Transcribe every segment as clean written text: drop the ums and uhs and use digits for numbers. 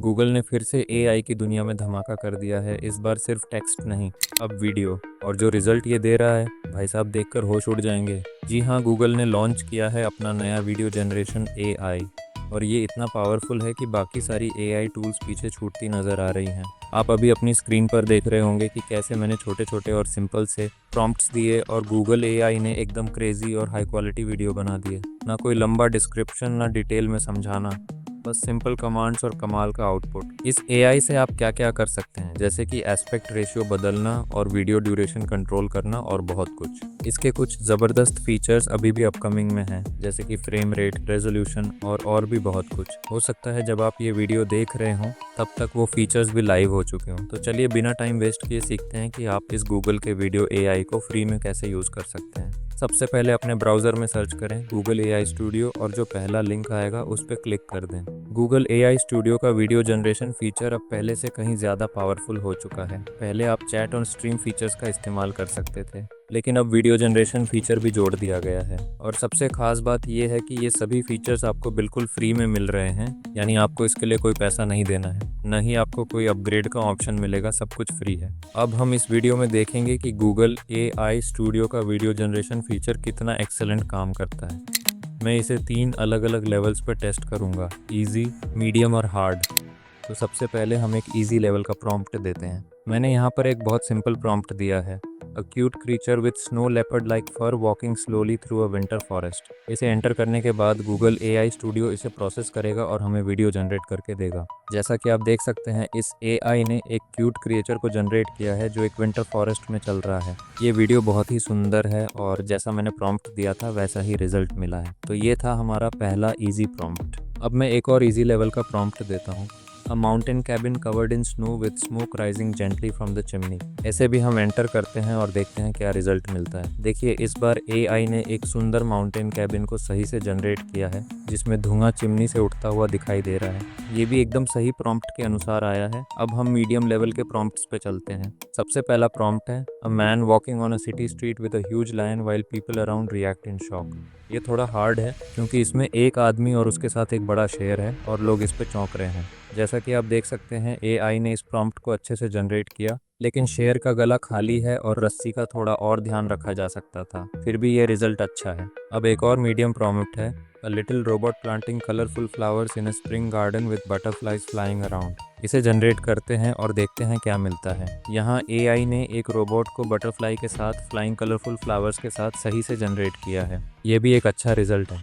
Google ने फिर से एआई की दुनिया में धमाका कर दिया है। इस बार सिर्फ टेक्स्ट नहीं, अब वीडियो। और जो रिजल्ट ये दे रहा है, भाई साहब देखकर होश उड़ जाएंगे। जी हाँ, गूगल ने लॉन्च किया है अपना नया वीडियो जनरेशन एआई, और ये इतना पावरफुल है कि बाकी सारी एआई टूल्स पीछे छूटती नज़र आ रही हैं। आप अभी अपनी स्क्रीन पर देख रहे होंगे कि कैसे मैंने छोटे छोटे और सिंपल से प्रॉम्प्ट्स दिए और गूगल एआई ने एकदम क्रेजी और हाई क्वालिटी वीडियो बना दिए। ना कोई लंबा डिस्क्रिप्शन, ना डिटेल में समझाना, बस सिंपल कमांड्स और कमाल का आउटपुट। इस एआई से आप क्या क्या कर सकते हैं, जैसे कि एस्पेक्ट रेशियो बदलना और वीडियो ड्यूरेशन कंट्रोल करना और बहुत कुछ। इसके कुछ ज़बरदस्त फीचर्स अभी भी अपकमिंग में हैं, जैसे कि फ्रेम रेट, रेजोल्यूशन और भी बहुत कुछ। हो सकता है जब आप ये वीडियो देख रहे हों तब तक वो फीचर्स भी लाइव हो चुके हों। तो चलिए बिना टाइम वेस्ट किए सीखते हैं कि आप इस गूगल के वीडियो एआई को फ्री में कैसे यूज़ कर सकते हैं। सबसे पहले अपने ब्राउज़र में सर्च करें गूगल एआई स्टूडियो, और जो पहला लिंक आएगा उस पर क्लिक कर दें। गूगल एआई स्टूडियो का वीडियो जनरेशन फीचर अब पहले से कहीं ज़्यादा पावरफुल हो चुका है। पहले आप चैट और स्ट्रीम फीचर्स का इस्तेमाल कर सकते थे, लेकिन अब वीडियो जनरेशन फीचर भी जोड़ दिया गया है। और सबसे खास बात यह है कि ये सभी फीचर्स आपको बिल्कुल फ्री में मिल रहे हैं, यानी आपको इसके लिए कोई पैसा नहीं देना है, न ही आपको कोई अपग्रेड का ऑप्शन मिलेगा, सब कुछ फ्री है। अब हम इस वीडियो में देखेंगे कि गूगल एआई स्टूडियो का वीडियो जनरेशन फीचर कितना एक्सेलेंट काम करता है। मैं इसे 3 अलग अलग लेवल्स पर टेस्ट करूंगा, इजी, मीडियम और हार्ड। तो सबसे पहले हम एक इजी लेवल का प्रॉम्प्ट देते हैं। मैंने यहाँ पर एक बहुत सिंपल प्रॉम्प्ट दिया है, a cute creature with snow leopard like for walking slowly through a winter forest. इसे एंटर करने के बाद गूगल एआई स्टूडियो इसे प्रोसेस करेगा और हमें वीडियो जनरेट करके देगा। जैसा कि आप देख सकते हैं, इस एआई ने एक क्यूट क्रिएचर को जनरेट किया है जो एक विंटर फॉरेस्ट में चल रहा है। ये वीडियो बहुत ही सुंदर है और जैसा मैंने प्रॉम्प्ट दिया था वैसा ही रिजल्ट मिला है। तो ये था हमारा पहला ईजी प्रॉम्प्ट। अब मैं एक और ईजी लेवल का प्रॉम्प्ट देता हूँ, A mountain cabin covered in snow with smoke rising gently from the chimney। ऐसे भी हम एंटर करते हैं और देखते हैं क्या रिजल्ट मिलता है। देखिए, इस बार एआई ने एक सुंदर माउंटेन कैबिन को सही से जनरेट किया है, जिसमें धुआं चिमनी से उठता हुआ दिखाई दे रहा है। ये भी एकदम सही प्रॉम्प्ट के अनुसार आया है। अब हम मीडियम लेवल के प्रॉम्प्ट्स पे चलते हैं। सबसे पहला प्रॉम्प्ट है, a man walking on a city street with a huge lion while people around react in shock. ये थोड़ा हार्ड है क्योंकि इसमें एक आदमी और उसके साथ एक बड़ा शेर है और लोग इस पे चौंक रहे हैं। जैसा कि आप देख सकते हैं, एआई ने इस प्रॉम्प्ट को अच्छे से जनरेट किया, लेकिन शेर का गला खाली है और रस्सी का थोड़ा और ध्यान रखा जा सकता था। फिर भी ये रिजल्ट अच्छा है। अब एक और मीडियम प्रॉम्प्ट है, a little robot planting colourful flowers in a spring garden with butterflies flying around. इसे जनरेट करते हैं और देखते हैं क्या मिलता है। यहाँ एआई ने एक रोबोट को बटरफ्लाई के साथ फ्लाइंग कलरफुल फ्लावर्स के साथ सही से जनरेट किया है। ये भी एक अच्छा रिजल्ट है।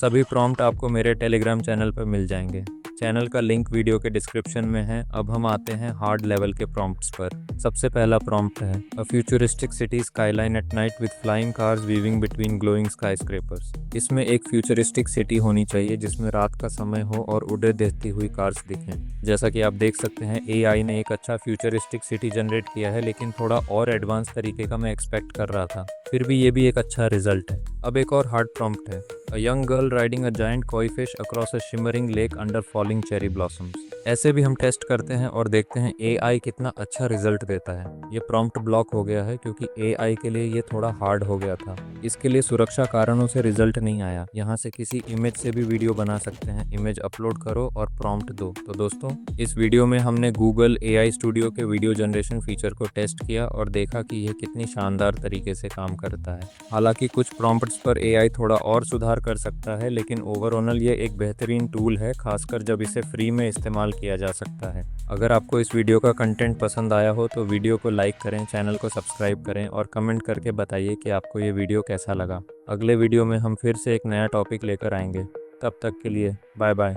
सभी प्रॉम्प्ट आपको मेरे टेलीग्राम चैनल पर मिल जाएंगे। चैनल का लिंक वीडियो के डिस्क्रिप्शन में है। अब हम आते हैं हार्ड लेवल के प्रॉम्प्ट्स पर। सबसे पहला प्रॉम्प्ट है, a futuristic city skyline at night with flying cars weaving between glowing skyscrapers. इसमें एक फ्यूचरिस्टिक सिटी होनी चाहिए जिसमें रात का समय हो और उड़े देखती हुई कार्स दिखें। जैसा कि आप देख सकते हैं, एआई ने एक अच्छा फ्यूचरिस्टिक सिटी जनरेट किया है, लेकिन थोड़ा और एडवांस तरीके का मैं एक्सपेक्ट कर रहा था। फिर भी ये भी एक अच्छा रिजल्ट है। अब एक और हार्ड प्रॉम्प्ट है, a young girl riding a giant koi fish across a shimmering lake under falling cherry blossoms. ऐसे भी हम टेस्ट करते हैं और देखते हैं एआई कितना अच्छा रिजल्ट देता है। ये प्रॉम्प्ट ब्लॉक हो गया है क्योंकि एआई के लिए ये थोड़ा हार्ड हो गया था। इसके लिए सुरक्षा कारणों से रिजल्ट नहीं आया। यहाँ से किसी इमेज से भी वीडियो बना सकते हैं। इमेज अपलोड करो और प्रॉम्प्ट दो। तो दोस्तों, इस वीडियो में हमने गूगल एआई स्टूडियो के वीडियो जनरेशन फीचर को टेस्ट किया और देखा कि यह कितनी शानदार तरीके से काम करता है। हालांकि कुछ प्रॉम्प्ट्स पर एआई थोड़ा और सुधार कर सकता है, लेकिन ओवरऑल ये एक बेहतरीन टूल है, खासकर जब इसे फ्री में इस्तेमाल किया जा सकता है। अगर आपको इस वीडियो का कंटेंट पसंद आया हो तो वीडियो को लाइक करें, चैनल को सब्सक्राइब करें और कमेंट करके बताइए कि आपको ये वीडियो कैसा लगा। अगले वीडियो में हम फिर से एक नया टॉपिक लेकर आएंगे। तब तक के लिए बाय बाय।